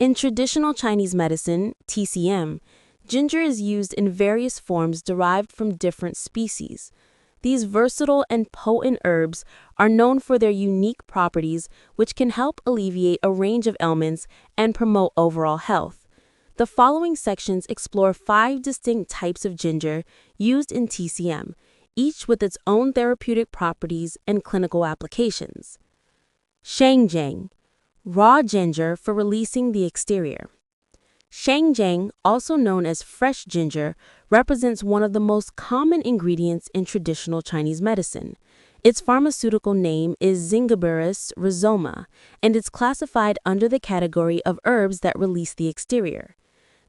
In traditional Chinese medicine, TCM, ginger is used in various forms derived from different species. These versatile and potent herbs are known for their unique properties, which can help alleviate a range of ailments and promote overall health. The following sections explore 5 distinct types of ginger used in TCM, each with its own therapeutic properties and clinical applications. Shangjang, raw ginger for releasing the exterior. Shangjang, also known as fresh ginger, represents one of the most common ingredients in traditional Chinese medicine. Its pharmaceutical name is Zingiberus rhizoma, and it's classified under the category of herbs that release the exterior.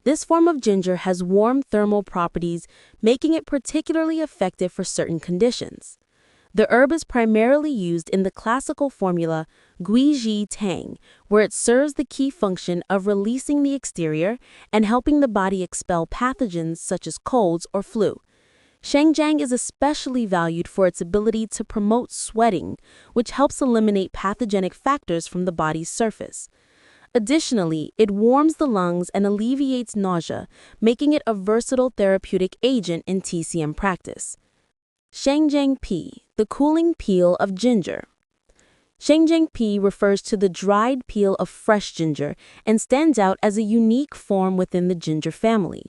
This form of ginger has warm thermal properties, making it particularly effective for certain conditions. The herb is primarily used in the classical formula Guiji Tang, where it serves the key function of releasing the exterior and helping the body expel pathogens such as colds or flu. Shangjang is especially valued for its ability to promote sweating, which helps eliminate pathogenic factors from the body's surface. Additionally, it warms the lungs and alleviates nausea, making it a versatile therapeutic agent in TCM practice. Shangjang Pi, the cooling peel of ginger. Shangjang Pi refers to the dried peel of fresh ginger and stands out as a unique form within the ginger family.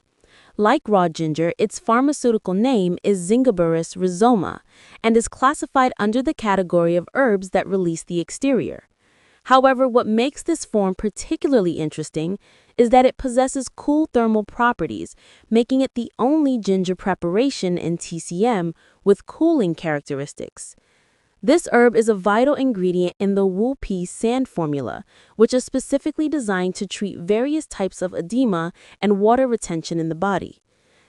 Like raw ginger, its pharmaceutical name is Zingiberus rhizoma and is classified under the category of herbs that release the exterior. However, what makes this form particularly interesting is that it possesses cool thermal properties, making it the only ginger preparation in TCM with cooling characteristics. This herb is a vital ingredient in the Wu Pi sand formula, which is specifically designed to treat various types of edema and water retention in the body.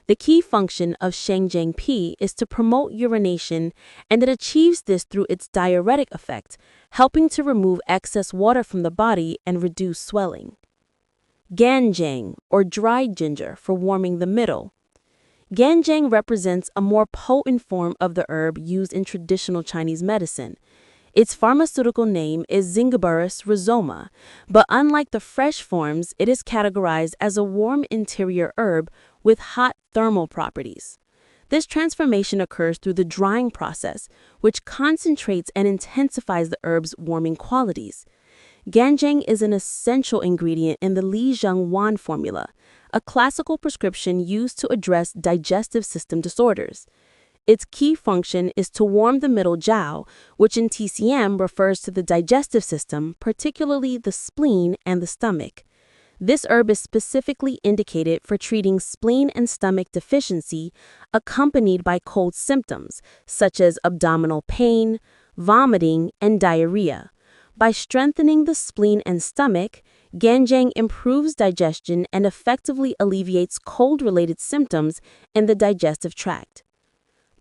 The key function of Shangjang Pi is to promote urination, and it achieves this through its diuretic effect, helping to remove excess water from the body and reduce swelling. Ganjang, or dried ginger, for warming the middle. Ganjang represents a more potent form of the herb used in traditional Chinese medicine. Its pharmaceutical name is Zingiberus rhizoma, but unlike the fresh forms, it is categorized as a warm interior herb with hot thermal properties. This transformation occurs through the drying process, which concentrates and intensifies the herb's warming qualities. Ganjang is an essential ingredient in the Li Zheng Wan formula, a classical prescription used to address digestive system disorders. Its key function is to warm the middle jiao, which in TCM refers to the digestive system, particularly the spleen and the stomach. This herb is specifically indicated for treating spleen and stomach deficiency accompanied by cold symptoms, such as abdominal pain, vomiting, and diarrhea. By strengthening the spleen and stomach, Ganjang improves digestion and effectively alleviates cold-related symptoms in the digestive tract.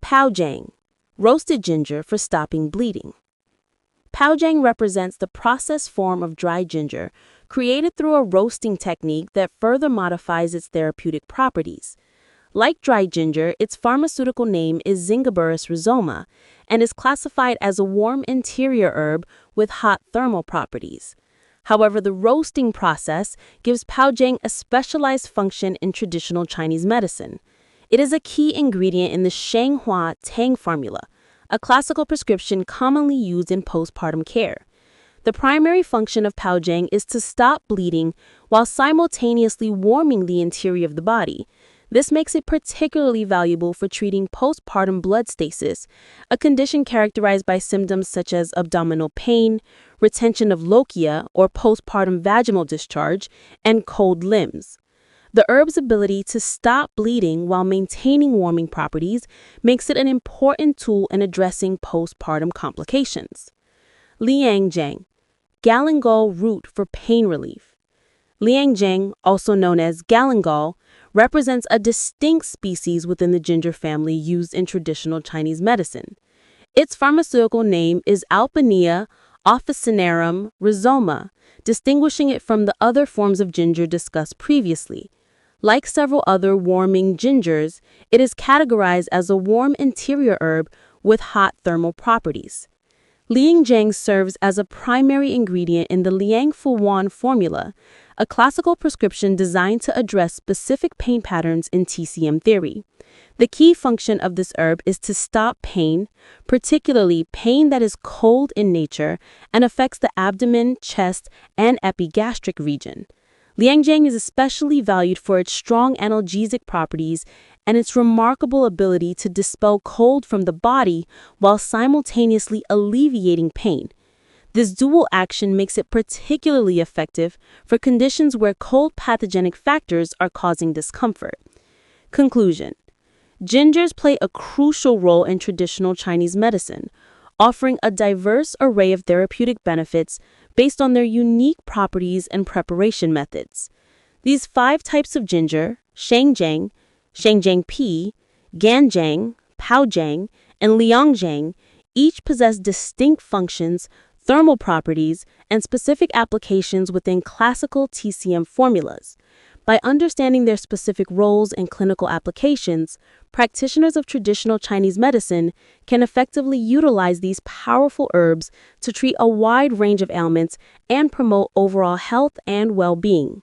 Paojang, roasted ginger for stopping bleeding. Paojang represents the processed form of dried ginger created through a roasting technique that further modifies its therapeutic properties. Like dried ginger, its pharmaceutical name is Zingiberus rhizoma and is classified as a warm interior herb with hot thermal properties. However, the roasting process gives Paojang a specialized function in traditional Chinese medicine. It is a key ingredient in the Shanghua Tang formula, a classical prescription commonly used in postpartum care. The primary function of Paojang is to stop bleeding while simultaneously warming the interior of the body. This makes it particularly valuable for treating postpartum blood stasis, a condition characterized by symptoms such as abdominal pain, retention of lochia or postpartum vaginal discharge, and cold limbs. The herb's ability to stop bleeding while maintaining warming properties makes it an important tool in addressing postpartum complications. Liangjang, galangal root for pain relief. Liangjang, also known as galangal, represents a distinct species within the ginger family used in traditional Chinese medicine. Its pharmaceutical name is Alpinia officinarum rhizoma, distinguishing it from the other forms of ginger discussed previously. Like several other warming gingers, it is categorized as a warm interior herb with hot thermal properties. Liangjang serves as a primary ingredient in the Liang Fu Wan formula, a classical prescription designed to address specific pain patterns in TCM theory. The key function of this herb is to stop pain, particularly pain that is cold in nature and affects the abdomen, chest, and epigastric region. Lianjiang is especially valued for its strong analgesic properties and its remarkable ability to dispel cold from the body while simultaneously alleviating pain. This dual action makes it particularly effective for conditions where cold pathogenic factors are causing discomfort. Conclusion: gingers play a crucial role in traditional Chinese medicine, offering a diverse array of therapeutic benefits based on their unique properties and preparation methods. These 5 types of ginger, shangjiang, shangjiang-pi, ganjiang, paojiang, and liangjiang, each possess distinct functions, thermal properties, and specific applications within classical TCM formulas. By understanding their specific roles and clinical applications, practitioners of traditional Chinese medicine can effectively utilize these powerful herbs to treat a wide range of ailments and promote overall health and well-being.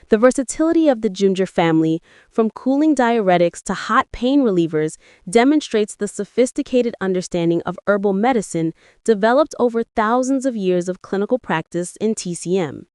The versatility of the ginger family, from cooling diuretics to hot pain relievers, demonstrates the sophisticated understanding of herbal medicine developed over thousands of years of clinical practice in TCM.